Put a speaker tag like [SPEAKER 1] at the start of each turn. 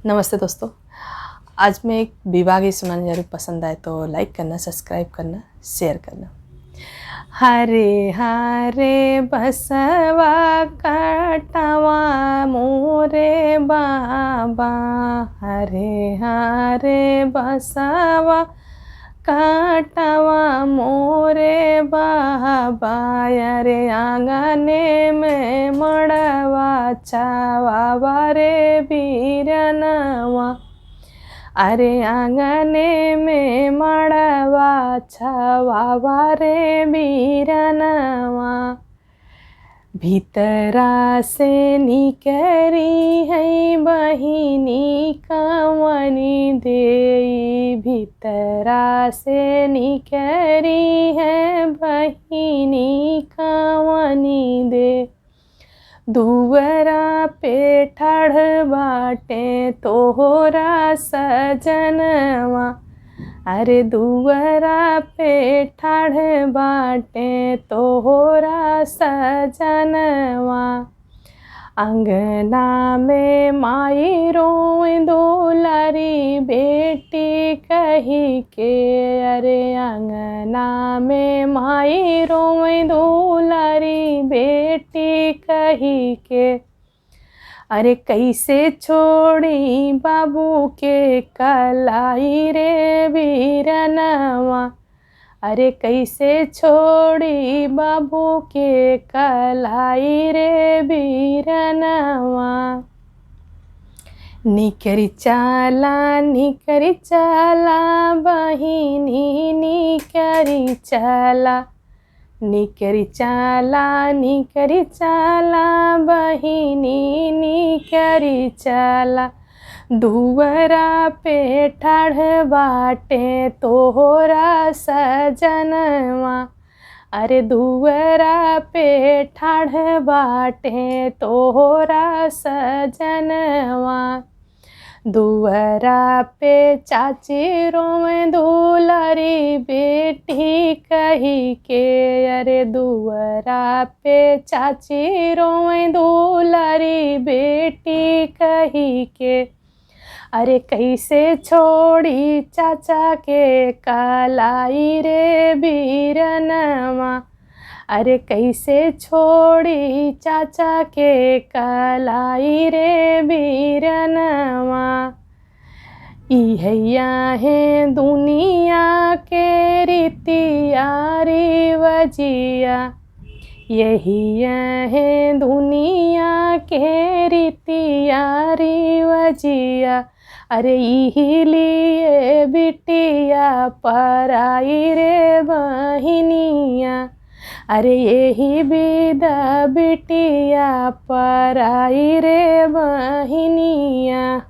[SPEAKER 1] नमस्ते दोस्तों। आज मैं एक विवाह गीत सुनाने जा रही हूँ। पसंद आए तो लाइक करना, सब्सक्राइब करना, शेयर करना। हरे हरे बसवा काटवा मोरे बाबा, हरे हरे बसवा काटवा मोरे बाबा, अरे आंगने में मड़वा छावा रे बीरनवा, अरे आंगने में मड़वा छावा रे बीरनवा, भीतरा से निकरी है बहिनी कवनी देई, भीतरा से निकरी है बहिनी कवनी दे, दुवरा पे ठाढ़ बाटे तोहरा सजनवा, अरे दुवरा पे ठाढ़ बाटे तोहरा सजनवा, अंगना में माई रोए दुलारी बेटी कही के, अरे अंगना में माई रोए दुलारी बेटी कही के, अरे कैसे छोड़ी बाबू के कलाई रे बीरनवा, अरे कैसे छोड़ी बाबू के कलाई रे बीरनवा, निकरी चाला बहिनी निकरी चाला, निकरी चाला बहिनी निकरी चाला, दुवरा पे ठाढ़ बाटे तोहरा सजनवा, अरे दुवरा पे ठाढ़ बाटे तोहरा सजनवा, दुवरा पे चाची रोए दुलारी बेटी कही के, अरे दुवरा पे चाची रोए दुलारी बेटी कही के, अरे कैसे छोड़ी चाचा के कलाई रे बीरनवा, अरे कैसे छोड़ी चाचा के कलाई रे बीरनवा, इहैया है दुनिया के रीतिया रिवजिया, यही है दुनिया के रीतिया रिवजिया, अरे यही लिए बिटिया पराई रे बहिनिया, अरे यही विदा बिटिया पराई रे बहिनिया।